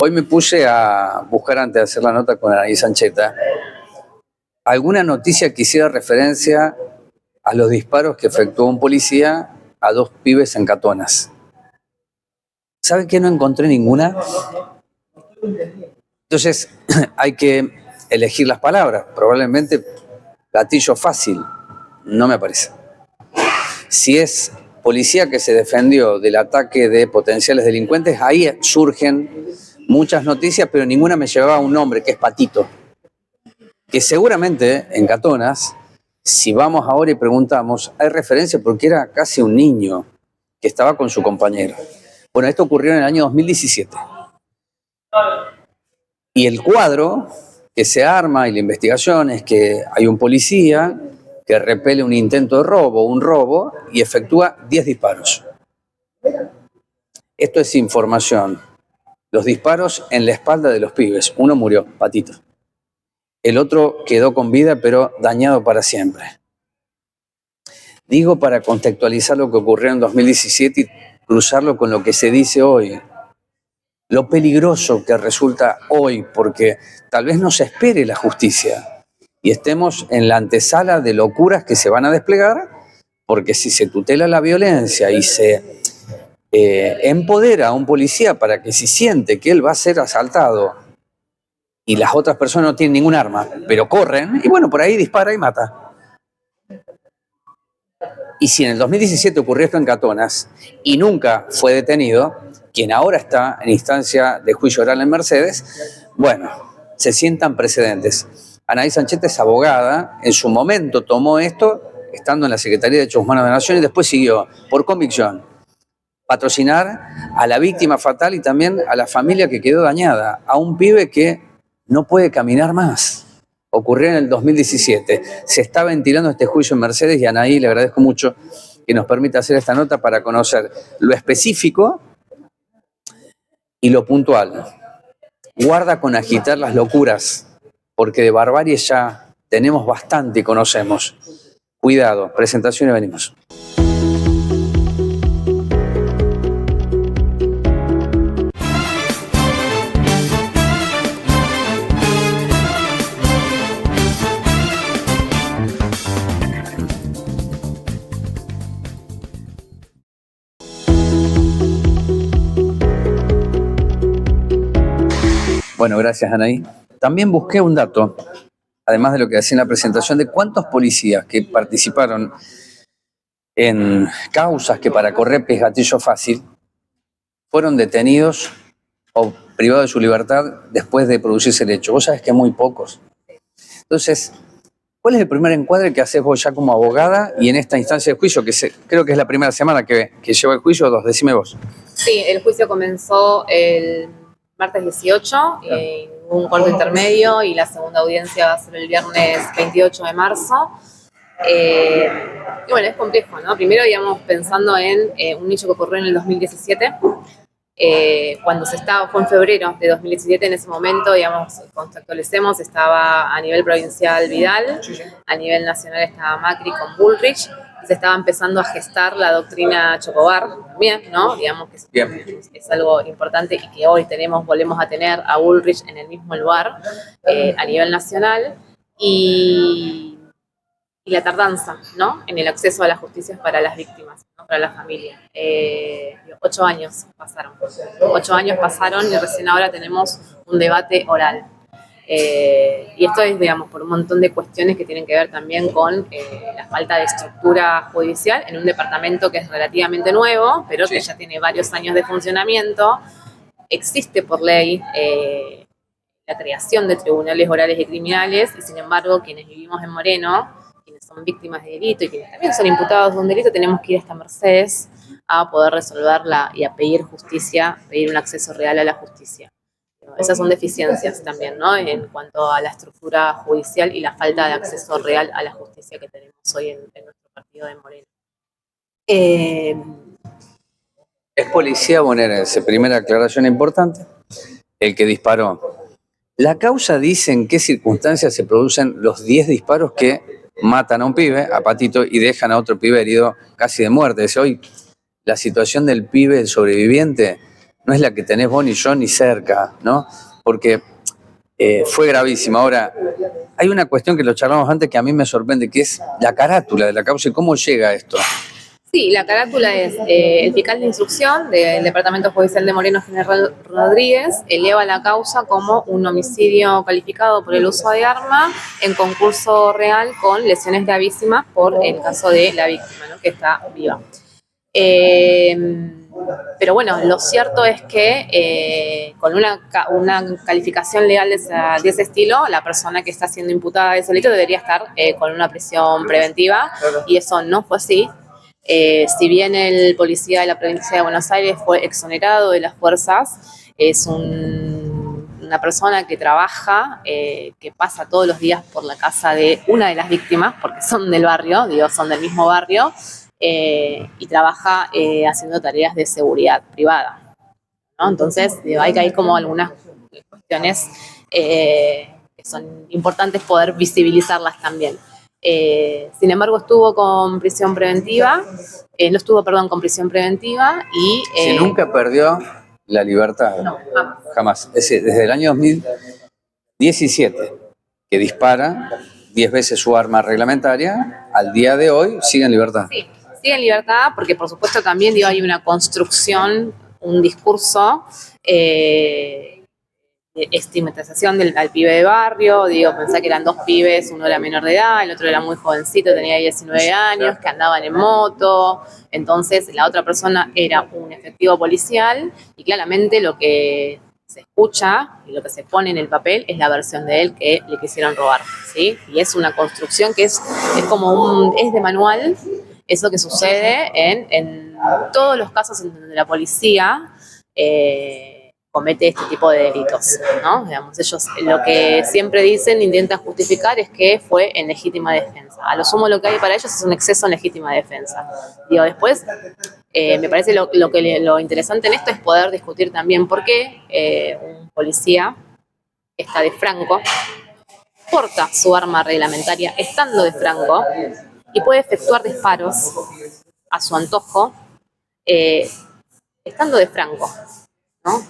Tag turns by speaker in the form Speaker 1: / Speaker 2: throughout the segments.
Speaker 1: Hoy me puse a buscar antes de hacer la nota con Anaí Sancheta alguna noticia que hiciera referencia a los disparos que efectuó un policía a dos pibes en Catonas. ¿Sabe qué? No encontré ninguna. Entonces hay que elegir las palabras. Probablemente gatillo fácil, no me parece. Si es policía que se defendió del ataque de potenciales delincuentes, ahí surgen muchas noticias, pero ninguna me llevaba a un nombre, que es Patito. Que seguramente en Catonas, si vamos ahora y preguntamos, hay referencia porque era casi un niño que estaba con su compañero. Bueno, esto ocurrió en el año 2017. Y el cuadro que se arma y la investigación es que hay un policía que repele un intento de robo, un robo, y efectúa 10 disparos. Esto es información. Los disparos en la espalda de los pibes. Uno murió, Patito. El otro quedó con vida, pero dañado para siempre. Digo para contextualizar lo que ocurrió en 2017 y cruzarlo con lo que se dice hoy. Lo peligroso que resulta hoy, porque tal vez no se espere la justicia y estemos en la antesala de locuras que se van a desplegar, porque si se tutela la violencia y se empodera a un policía para que si siente que él va a ser asaltado y las otras personas no tienen ningún arma, pero corren, y bueno, por ahí dispara y mata. Y si en el 2017 ocurrió esto en Catonas y nunca fue detenido, quien ahora está en instancia de juicio oral en Mercedes, bueno, se sientan precedentes. Anaí Sancheta es abogada, en su momento tomó esto, estando en la Secretaría de Derechos Humanos de la Nación, y después siguió, por convicción, patrocinar a la víctima fatal y también a la familia que quedó dañada, a un pibe que no puede caminar más. Ocurrió en el 2017. Se está ventilando este juicio en Mercedes y a Anaí le agradezco mucho que nos permita hacer esta nota para conocer lo específico y lo puntual. Guarda con agitar las locuras, porque de barbarie ya tenemos bastante y conocemos. Cuidado, presentación y venimos. Bueno, gracias, Anaí. También busqué un dato, además de lo que decía en la presentación, de cuántos policías que participaron en causas que para Correpe es gatillo fácil, fueron detenidos o privados de su libertad después de producirse el hecho. Vos sabés que muy pocos. Entonces, ¿cuál es el primer encuadre que haces vos ya como abogada y en esta instancia de juicio, que creo que es la primera semana que lleva el juicio? Decime vos.
Speaker 2: Sí, el juicio comenzó el martes 18, un corte intermedio, y la segunda audiencia va a ser el viernes 28 de marzo. Y bueno, es complejo, ¿no? Primero, digamos, pensando en un hecho que ocurrió en el 2017, cuando fue en febrero de 2017, en ese momento, digamos, contextualicemos, estaba a nivel provincial Vidal, a nivel nacional estaba Macri con Bullrich, se estaba empezando a gestar la doctrina Chocobar también, ¿no? Digamos que es algo importante y que hoy volvemos a tener a Bullrich en el mismo lugar a nivel nacional, y la tardanza, ¿no? En el acceso a la justicia para las víctimas, ¿no? Para la familia. 8 años pasaron. 8 años pasaron y recién ahora tenemos un debate oral. Y esto es, digamos, por un montón de cuestiones que tienen que ver también con la falta de estructura judicial en un departamento que es relativamente nuevo, pero que ya tiene varios años de funcionamiento. Existe por ley la creación de tribunales orales y criminales, y sin embargo, quienes vivimos en Moreno, quienes son víctimas de delito y quienes también son imputados de un delito, tenemos que ir hasta Mercedes a poder resolverla y a pedir justicia, pedir un acceso real a la justicia. Esas son deficiencias también, ¿no? En cuanto a la estructura judicial y la falta de acceso real a la justicia que tenemos hoy en nuestro partido de Moreno.
Speaker 1: Es policía bonaerense, primera aclaración importante, el que disparó. La causa dice en qué circunstancias se producen los 10 disparos que matan a un pibe, a Patito, y dejan a otro pibe herido casi de muerte. Hoy la situación del pibe, el sobreviviente, no es la que tenés vos ni yo ni cerca, ¿no? Porque fue gravísima. Ahora, hay una cuestión que lo charlamos antes que a mí me sorprende, que es la carátula de la causa y cómo llega esto.
Speaker 2: Sí, la carátula es el fiscal de instrucción del Departamento Judicial de Moreno General Rodríguez eleva la causa como un homicidio calificado por el uso de arma en concurso real con lesiones gravísimas por el caso de la víctima, ¿no?, que está viva. Pero bueno, lo cierto es que con una calificación legal de ese estilo, la persona que está siendo imputada de ese delito debería estar con una prisión preventiva, y eso no fue así. Si bien el policía de la provincia de Buenos Aires fue exonerado de las fuerzas, es una persona que trabaja, que pasa todos los días por la casa de una de las víctimas, porque son del barrio, son del mismo barrio, y trabaja haciendo tareas de seguridad privada, ¿no? Entonces, hay como algunas cuestiones que son importantes poder visibilizarlas también. Sin embargo, estuvo con prisión preventiva, no estuvo, perdón, con prisión preventiva y...
Speaker 1: Si nunca perdió la libertad.
Speaker 2: No,
Speaker 1: jamás. Desde el año 2017, que dispara 10 veces su arma reglamentaria, al día de hoy sigue en libertad.
Speaker 2: Sí, sigue en libertad porque, por supuesto, también hay una construcción, un discurso de estigmatización al pibe de barrio. Pensá que eran dos pibes, uno era menor de edad, el otro era muy jovencito, tenía 19 años, que andaban en moto. Entonces la otra persona era un efectivo policial y claramente lo que se escucha y lo que se pone en el papel es la versión de él que le quisieron robar, ¿sí? Y es una construcción que es como es de manual, eso que sucede en todos los casos en donde la policía comete este tipo de delitos, ¿no? Ellos lo que siempre dicen, intentan justificar, es que fue en legítima defensa. A lo sumo lo que hay para ellos es un exceso en legítima defensa. Después, me parece lo interesante en esto es poder discutir también por qué un policía que está de franco porta su arma reglamentaria estando de franco y puede efectuar disparos a su antojo estando de franco, ¿no?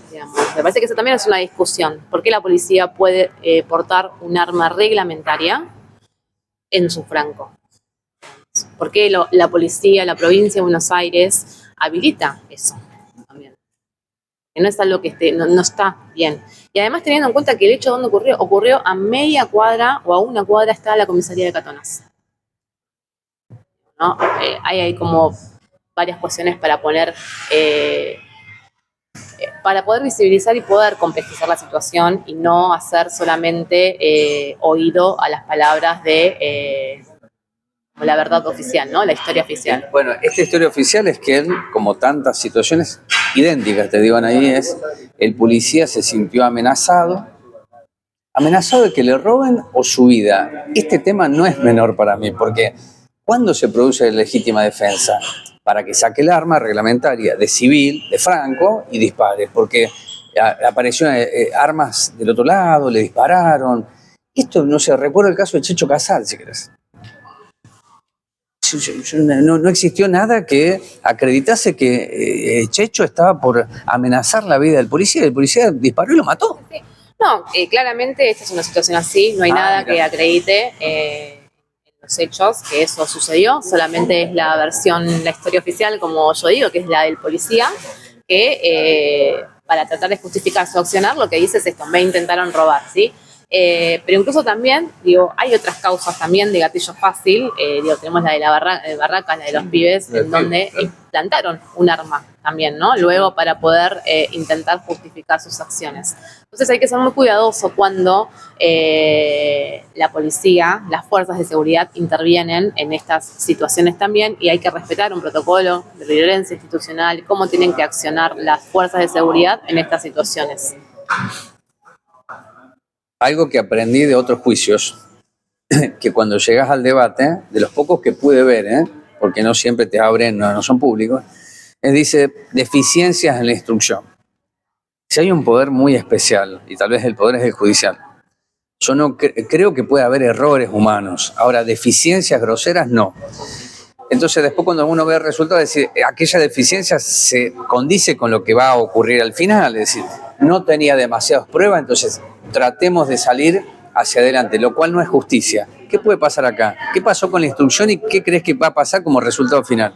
Speaker 2: Me parece que eso también es una discusión. ¿Por qué la policía puede portar un arma reglamentaria en su franco? ¿Por qué la policía, la provincia de Buenos Aires habilita eso también? Que no es algo que no está bien. Y además, teniendo en cuenta que el hecho donde ocurrió a media cuadra o a una cuadra está la comisaría de Catonas, ¿no? Hay como varias cuestiones para poner... para poder visibilizar y poder complejizar la situación y no hacer solamente oído a las palabras de la verdad oficial, ¿no? La historia oficial.
Speaker 1: Bueno, esta historia oficial es que él, como tantas situaciones idénticas, te digan ahí, el policía se sintió amenazado de que le roben o su vida. Este tema no es menor para mí, porque ¿cuándo se produce legítima defensa? Para que saque el arma reglamentaria de civil, de franco, y dispare, porque aparecieron armas del otro lado, le dispararon. Esto, no sé, recuerdo el caso de Checho Casal, si querés. No existió nada que acreditase que Checho estaba por amenazar la vida del policía, y el policía disparó y lo mató.
Speaker 2: Sí. No, claramente esta es una situación así, no hay nada que acredite los hechos que eso sucedió, solamente es la versión, la historia oficial, como yo digo, que es la del policía, que para tratar de justificar su accionar lo que dice es esto: me intentaron robar, ¿sí? Pero incluso también, hay otras causas también de gatillo fácil, tenemos la de la barraca, la de los pibes, en donde plantaron un arma también, ¿no? Luego para poder intentar justificar sus acciones. Entonces hay que ser muy cuidadoso cuando la policía, las fuerzas de seguridad intervienen en estas situaciones también, y hay que respetar un protocolo de violencia institucional, cómo tienen que accionar las fuerzas de seguridad en estas situaciones.
Speaker 1: Algo que aprendí de otros juicios, que cuando llegas al debate, de los pocos que pude ver, porque no siempre te abren, no son públicos, dice deficiencias en la instrucción. Si hay un poder muy especial, y tal vez el poder es el judicial, yo no creo que pueda haber errores humanos. Ahora, deficiencias groseras, no. Entonces después cuando uno ve el resultado, es decir, aquella deficiencia se condice con lo que va a ocurrir al final, es decir, no tenía demasiadas pruebas, entonces tratemos de salir hacia adelante, lo cual no es justicia. ¿Qué puede pasar acá? ¿Qué pasó con la instrucción y qué crees que va a pasar como resultado final?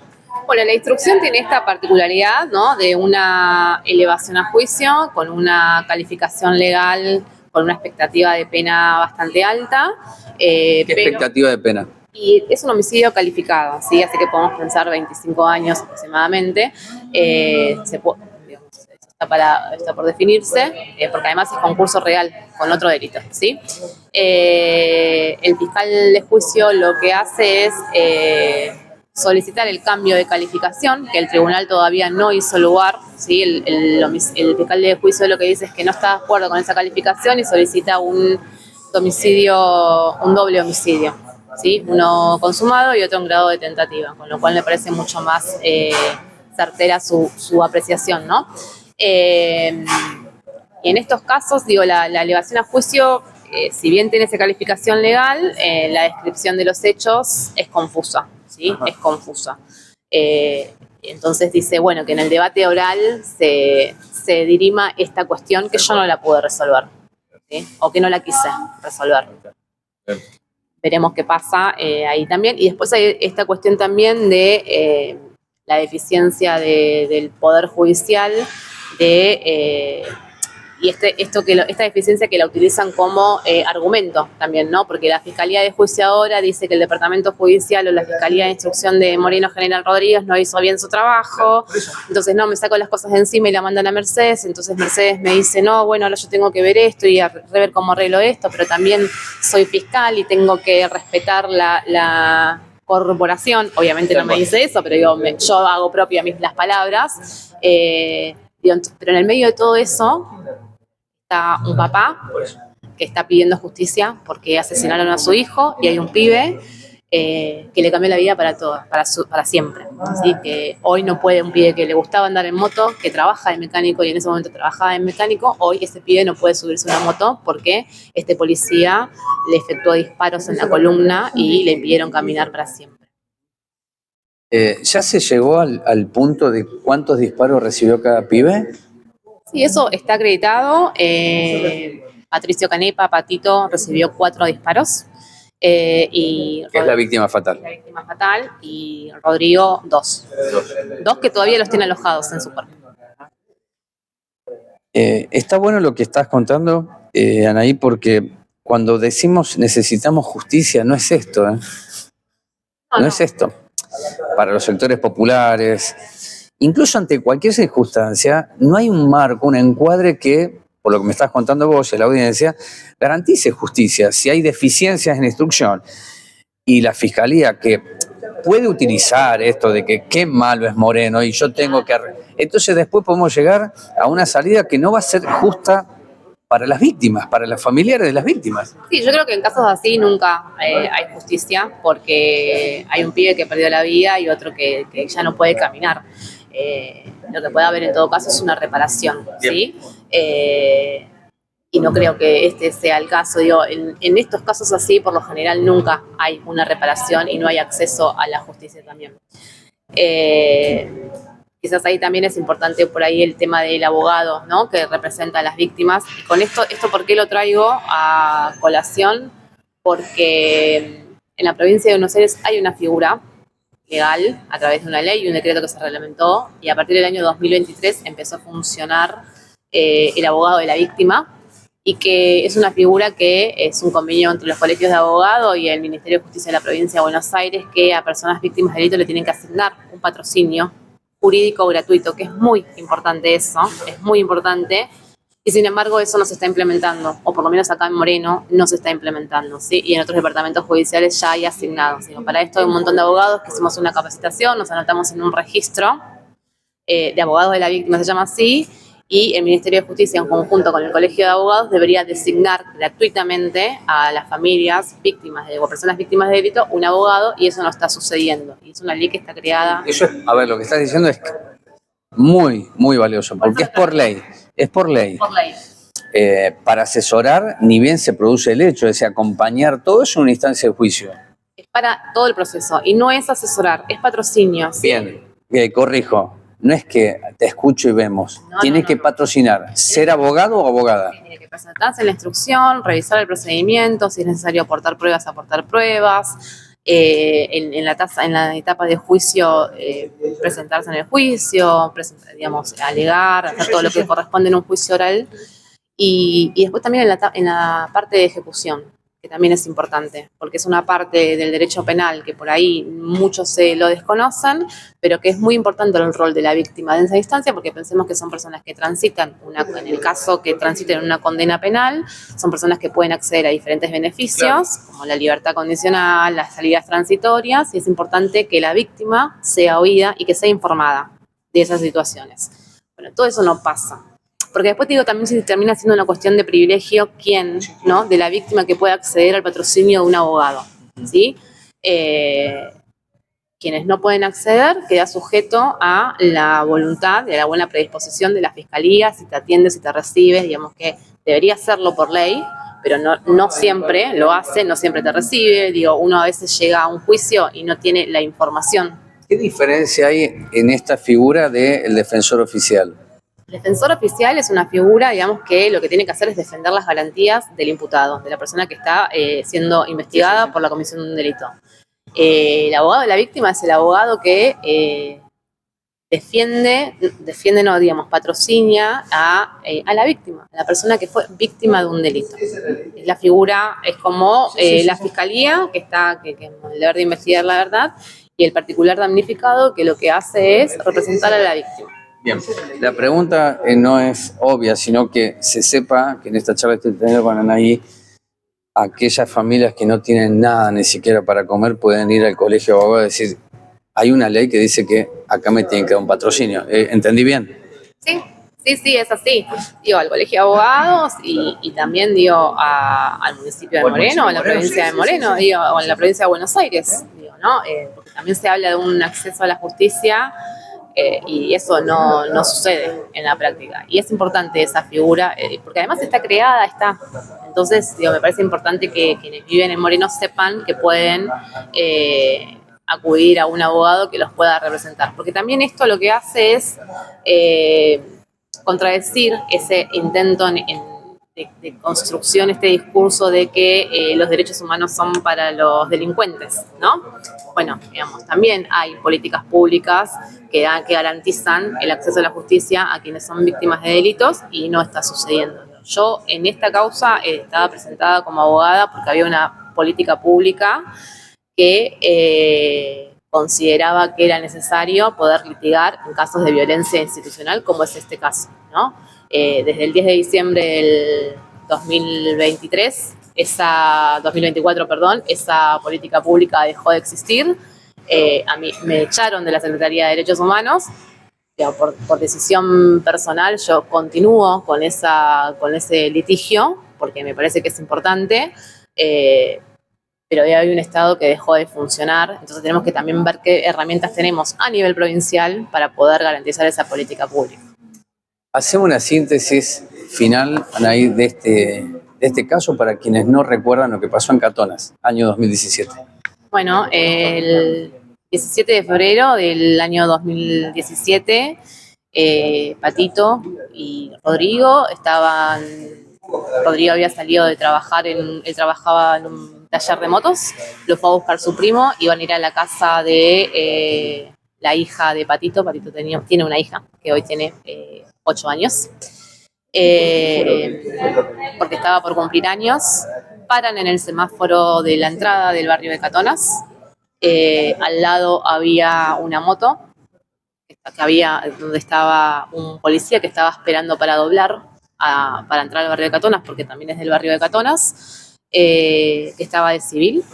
Speaker 2: Bueno, la instrucción tiene esta particularidad, ¿no? De una elevación a juicio con una calificación legal, con una expectativa de pena bastante alta.
Speaker 1: ¿Qué expectativa de pena?
Speaker 2: Y es un homicidio calificado, ¿sí? Así que podemos pensar 25 años aproximadamente. Digamos, está por definirse, porque además es concurso real con otro delito, ¿sí? El fiscal de juicio lo que hace es solicitar el cambio de calificación, que el tribunal todavía no hizo lugar, ¿sí? El fiscal de juicio lo que dice es que no está de acuerdo con esa calificación y solicita un doble homicidio, ¿sí? Uno consumado y otro en grado de tentativa, con lo cual me parece mucho más certera su apreciación, ¿no? Y en estos casos, digo, la elevación a juicio, si bien tiene esa calificación legal, la descripción de los hechos es confusa, ¿sí? Es confusa. Entonces dice, bueno, que en el debate oral se dirima esta cuestión que yo no la pude resolver, ¿sí? O que no la quise resolver. Veremos qué pasa ahí también. Y después hay esta cuestión también de la deficiencia del Poder Judicial, y esta deficiencia que la utilizan como argumento también, ¿no? Porque la Fiscalía de Juicio ahora dice que el Departamento Judicial o la Fiscalía de Instrucción de Moreno General Rodríguez no hizo bien su trabajo, entonces no, me saco las cosas de encima y la mandan a Mercedes, entonces Mercedes me dice, no, bueno, ahora yo tengo que ver esto y rever cómo arreglo esto, pero también soy fiscal y tengo que respetar la corporación, obviamente no me dice eso, pero digo, yo hago propia las palabras, pero en el medio de todo eso está un papá que está pidiendo justicia porque asesinaron a su hijo y hay un pibe que le cambió la vida para siempre. Así que hoy no puede, un pibe que le gustaba andar en moto, que trabaja de mecánico y en ese momento trabajaba de mecánico, hoy ese pibe no puede subirse a una moto porque este policía le efectuó disparos en la columna y le impidieron caminar para siempre.
Speaker 1: ¿Ya se llegó al punto de cuántos disparos recibió cada pibe?
Speaker 2: Sí, eso está acreditado. Patricio Canepa, Patito, recibió 4 disparos. Y
Speaker 1: es la víctima fatal.
Speaker 2: La víctima fatal. Y Rodrigo, 2. 2 que todavía los tiene alojados en su cuerpo.
Speaker 1: Está bueno lo que estás contando, Anaí, porque cuando decimos necesitamos justicia, no es esto, ¿eh? No es esto. Para los sectores populares, incluso ante cualquier circunstancia, no hay un marco, un encuadre que, por lo que me estás contando vos y la audiencia, garantice justicia. Si hay deficiencias en instrucción y la Fiscalía que puede utilizar esto de que qué malo es Moreno y yo tengo que... Entonces después podemos llegar a una salida que no va a ser justa para las víctimas, para los familiares de las víctimas.
Speaker 2: Sí, yo creo que en casos así nunca hay justicia porque hay un pibe que perdió la vida y otro que ya no puede caminar. Lo que puede haber en todo caso es una reparación, ¿sí? Y no creo que este sea el caso. Digo, en estos casos así, por lo general, nunca hay una reparación y no hay acceso a la justicia también. Quizás ahí también es importante por ahí el tema del abogado, ¿no? Que representa a las víctimas. Y con esto ¿por qué lo traigo a colación? Porque en la provincia de Buenos Aires hay una figura legal a través de una ley y un decreto que se reglamentó, y a partir del año 2023 empezó a funcionar el abogado de la víctima, y que es una figura que es un convenio entre los colegios de abogados y el Ministerio de Justicia de la provincia de Buenos Aires, que a personas víctimas de delito le tienen que asignar un patrocinio jurídico gratuito, que es muy importante eso, es muy importante, y sin embargo eso no se está implementando, o por lo menos acá en Moreno no se está implementando, ¿sí? Y en otros departamentos judiciales ya hay asignados. Para esto hay un montón de abogados que hicimos una capacitación, nos anotamos en un registro de abogados de la víctima, se llama así, y el Ministerio de Justicia, en conjunto con el Colegio de Abogados, debería designar gratuitamente a las familias víctimas o personas víctimas de delito un abogado, y eso no está sucediendo. Y es una ley que está creada...
Speaker 1: Eso es, a ver, lo que estás diciendo es muy, muy valioso, porque es por ley. Es por ley.
Speaker 2: Por ley.
Speaker 1: Para asesorar, ni bien se produce el hecho, es decir, acompañar todo eso en una instancia de juicio.
Speaker 2: para todo el proceso. Y no es asesorar, es patrocinio. ¿Sí?
Speaker 1: Bien, corrijo. No es que te escucho y vemos. Tiene que patrocinar. ¿Ser abogado o abogada?
Speaker 2: Tiene que presentarse la instrucción, revisar el procedimiento, si es necesario aportar pruebas. En la etapa de juicio, presentarse en el juicio, digamos, alegar, hacer todo lo que corresponde en un juicio oral. Y después también en la parte de ejecución, que también es importante, porque es una parte del derecho penal que por ahí muchos se lo desconocen, pero que es muy importante el rol de la víctima de esa instancia, porque pensemos que son personas que transitan, en el caso que transiten una condena penal, son personas que pueden acceder a diferentes beneficios, como la libertad condicional, las salidas transitorias, y es importante que la víctima sea oída y que sea informada de esas situaciones. Bueno, todo eso no pasa. Porque después te digo, también se termina siendo una cuestión de privilegio quién, ¿no? De la víctima que puede acceder al patrocinio de un abogado, ¿sí? Quienes no pueden acceder queda sujeto a la voluntad y a la buena predisposición de la fiscalía, si te atiende, si te recibe, digamos que debería hacerlo por ley, pero no siempre lo hace, no siempre te recibe. Digo, uno a veces llega a un juicio y no tiene la información.
Speaker 1: ¿Qué diferencia hay en esta figura del defensor oficial?
Speaker 2: El defensor oficial es una figura, digamos, que lo que tiene que hacer es defender las garantías del imputado, de la persona que está siendo investigada por la comisión de un delito. El abogado de la víctima es el abogado que patrocina a la víctima, a la persona que fue víctima de un delito. La figura es como la fiscalía, que el deber de investigar la verdad, y el particular damnificado, que lo que hace es representar a la víctima.
Speaker 1: Bien, la pregunta no es obvia, sino que se sepa que en esta charla estoy teniendo con Anaí, aquellas familias que no tienen nada ni siquiera para comer pueden ir al colegio de abogados y decir, hay una ley que dice que acá me tienen que dar un patrocinio. ¿Entendí bien?
Speaker 2: Sí, es así. Digo, al colegio de abogados y también digo al municipio de Moreno, o a la provincia de Moreno, digo, o en la provincia de Buenos Aires, digo, ¿no? Porque también se habla de un acceso a la justicia. Y eso no sucede en la práctica. Y es importante esa figura, porque además está creada, Entonces, digo, me parece importante que quienes viven en Moreno sepan que pueden acudir a un abogado que los pueda representar. Porque también esto lo que hace es contradecir ese intento de construcción, este discurso de que los derechos humanos son para los delincuentes, ¿no? Bueno, digamos, también hay políticas públicas que garantizan el acceso a la justicia a quienes son víctimas de delitos y no está sucediendo. Yo en esta causa estaba presentada como abogada porque había una política pública que consideraba que era necesario poder litigar en casos de violencia institucional, como es este caso, ¿no? Desde el 10 de diciembre del 2024, esa política pública dejó de existir. A mí me echaron de la Secretaría de Derechos Humanos. Por decisión personal yo continúo con ese litigio porque me parece que es importante, pero hoy hay un Estado que dejó de funcionar, entonces tenemos que también ver qué herramientas tenemos a nivel provincial para poder garantizar esa política pública.
Speaker 1: Hacemos una síntesis final, Anaí, de este caso para quienes no recuerdan lo que pasó en Catonas, año 2017.
Speaker 2: Bueno, el 17 de febrero del año 2017, Patito y Rodrigo Rodrigo había salido de trabajar, él trabajaba en un taller de motos, lo fue a buscar su primo, iban a ir a la casa de la hija de Patito. Patito tiene una hija que hoy tiene 8 años, porque estaba por cumplir años. Paran en el semáforo de la entrada del barrio de Catonas. Al lado había una moto donde estaba un policía que estaba esperando para doblar para entrar al barrio de Catonas, porque también es del barrio de Catonas, que estaba de civil.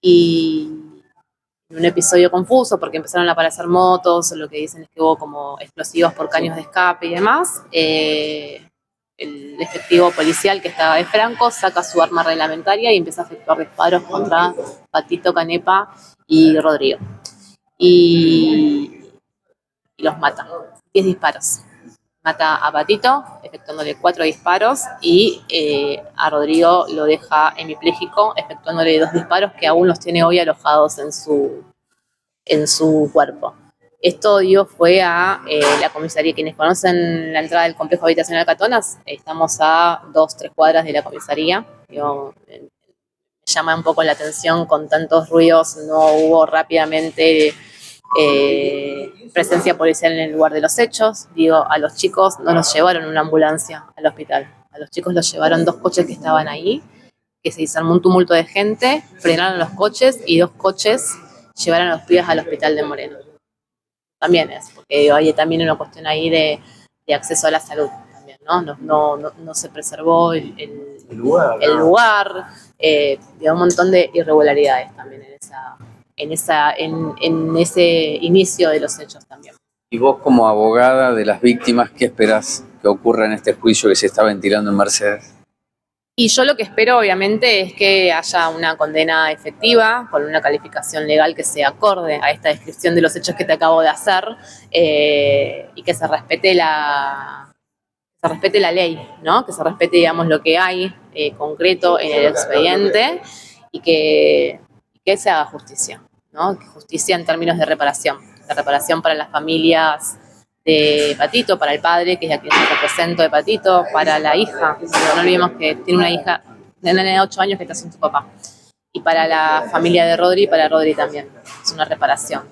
Speaker 2: Y en un episodio confuso, porque empezaron a aparecer motos, lo que dicen es que hubo como explosivos por caños de escape y demás, el efectivo policial que estaba de Franco saca su arma reglamentaria y empieza a efectuar disparos contra Patito, Canepa y Rodrigo. Y los mata. 10 disparos. mata a Patito, efectuándole 4 disparos, y a Rodrigo lo deja hemipléjico, efectuándole 2 disparos que aún los tiene hoy alojados en su cuerpo. Esto, fue a la comisaría. Quienes conocen la entrada del complejo habitacional Catonas, estamos a 2-3 cuadras de la comisaría. Me llama un poco la atención, con tantos ruidos no hubo rápidamente presencia policial en el lugar de los hechos. A los chicos no los llevaron en una ambulancia al hospital, a los chicos los llevaron 2 coches que estaban ahí, que se desarmó un tumulto de gente, frenaron los coches y 2 coches llevaron a los pibes al hospital de Moreno. También porque hay también una cuestión ahí de acceso a la salud también, no se preservó el lugar, un montón de irregularidades también en ese inicio de los hechos también.
Speaker 1: Y vos, como abogada de las víctimas, ¿qué esperás que ocurra en este juicio que se está ventilando en Mercedes?
Speaker 2: Y yo lo que espero, obviamente, es que haya una condena efectiva, con una calificación legal que sea acorde a esta descripción de los hechos que te acabo de hacer, y que se respete la ley, ¿no? Que se respete, digamos, lo que hay concreto en el expediente, y que se haga justicia, ¿no? Justicia en términos de reparación para las familias de Patito, para el padre, que es a quien yo represento, de Patito, para la hija, no olvidemos que tiene una hija de 8 años que está sin su papá, y para la familia de Rodri, y para Rodri también, es una reparación.